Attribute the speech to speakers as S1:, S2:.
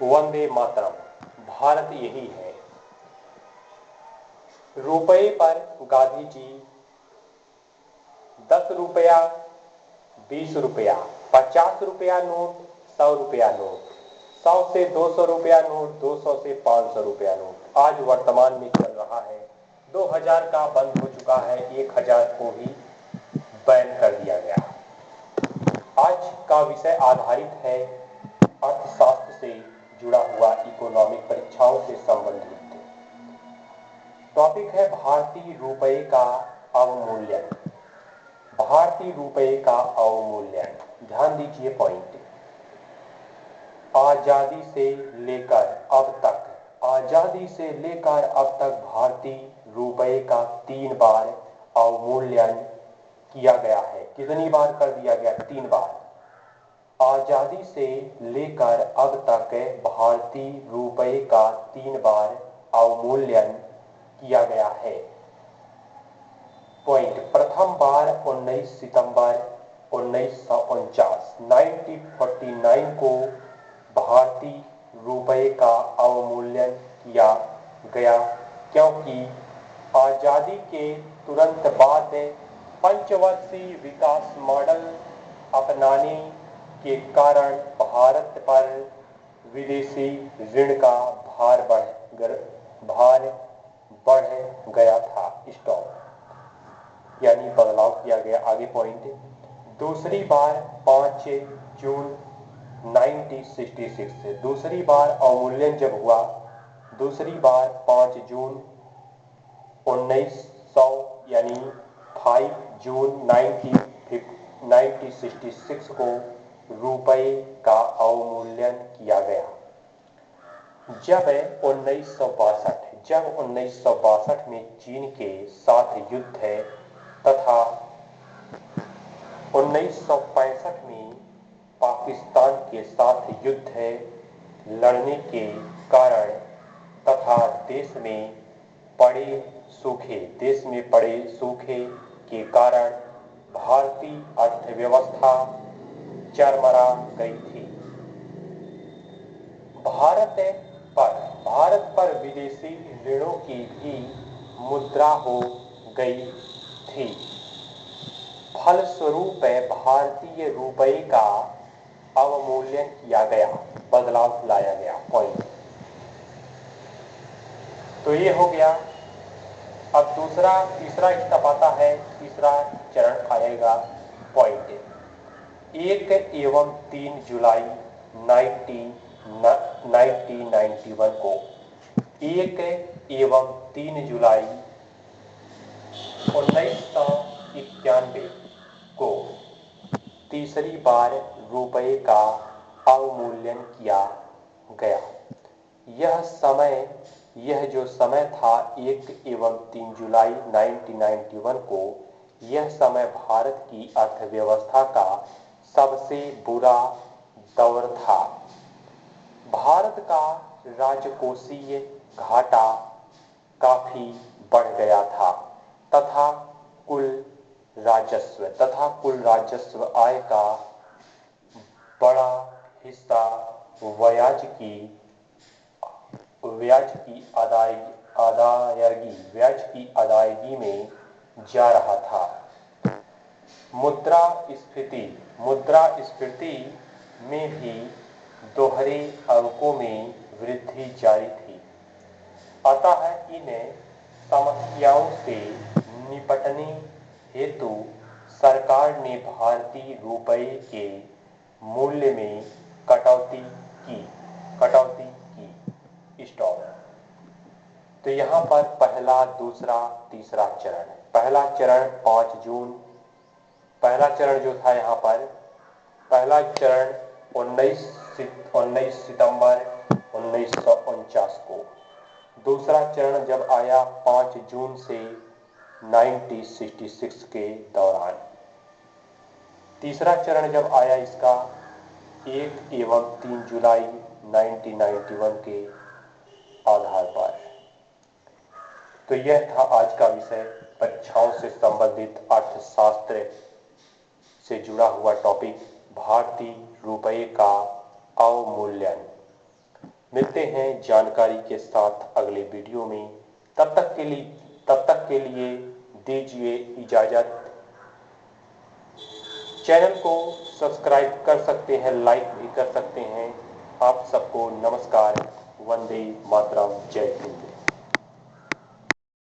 S1: वंदे मातरम। भारत यही है। रुपए पर गांधी जी 10 रुपया, 20 रुपया, 50 रुपया नोट, 100 रुपया नोट, 100 से 200 रुपया नोट, 200 से 500 रुपया नोट आज वर्तमान में चल रहा है। 2000 का बंद हो चुका है, 1000 को ही बैन कर दिया गया। आज का विषय आधारित है अर्थशास्त्र से जुड़ा हुआ इकोनॉमिक परीक्षाओं से संबंधित टॉपिक है भारतीय रुपए का अवमूल्यन। भारतीय रुपए का अवमूल्यन, ध्यान दीजिए पॉइंट। आजादी से लेकर अब तक भारतीय रुपए का 3 बार अवमूल्यन किया गया है। कितनी बार कर दिया गया? 3 बार। आजादी से लेकर अब तक भारतीय रुपए का 3 बार अवमूल्यन किया गया है। पॉइंट। प्रथम बार 19 सितंबर 1949 1949 को भारतीय रुपए का अवमूल्यन किया गया, क्योंकि आजादी के तुरंत बाद पंचवर्षीय विकास मॉडल अपनाने के कारण भारत पर विदेशी ऋण का भार बढ़ गया था। स्टॉप, यानी बदलाव किया गया। आगे पॉइंट। दूसरी बार 5 जून 1966 से दूसरी बार अवमूल्यन जब हुआ, दूसरी बार 5 जून 1900 यानी 5 जून 1966 को रुपए का अवमूल्यन किया गया। जब 1962 में चीन के साथ युद्ध है तथा 1965 में पाकिस्तान के साथ युद्ध है लड़ने के कारण तथा देश में पड़े सूखे के कारण भारतीय अर्थव्यवस्था चरमरा गई थी। भारत पर विदेशी ऋणों की भी मुद्रा हो गई थी। फलस्वरूप भारतीय रुपए का अवमूल्यन किया गया, बदलाव लाया गया। पॉइंट। तो ये हो गया। अब तीसरा स्टेप आता है, तीसरा चरण आएगा। पॉइंट। 1 एवं 3 जुलाई 1991 को 1 एवं 3 जुलाई 1991 को तीसरी बार रुपए का अवमूल्यन किया गया। यह जो समय था 1 एवं 3 जुलाई 1991 को, यह समय भारत की अर्थव्यवस्था का सबसे बुरा दौर था। भारत का राजकोषीय घाटा काफी बढ़ गया था तथा कुल राजस्व आय का बड़ा हिस्सा ब्याज की अदायगी में जा रहा था। मुद्रास्फीति में भी दोहरे अंकों में वृद्धि जारी थी। अतः इन समस्याओं से निपटने हेतु सरकार ने भारतीय रुपए के मूल्य में कटौती की। स्टॉप। तो यहाँ पर पहला, दूसरा, तीसरा चरण। पहला चरण 5 जून, पहला चरण जो था यहाँ पर, पहला चरण 19 सितंबर 1949 को। दूसरा चरण जब आया 5 जून से 1966 के दौरान। तीसरा चरण जब आया इसका 1 एवं 3 जुलाई 1991 के आधार पर। तो यह था आज का विषय, परीक्षाओं से संबंधित अर्थशास्त्र से जुड़ा हुआ टॉपिक, भारतीय रुपए का अवमूल्यन। मिलते हैं जानकारी के साथ अगले वीडियो में। तब तक के लिए दीजिए इजाजत। चैनल को सब्सक्राइब कर सकते हैं, लाइक भी कर सकते हैं। आप सबको नमस्कार, वंदे मातरम, जय हिंद।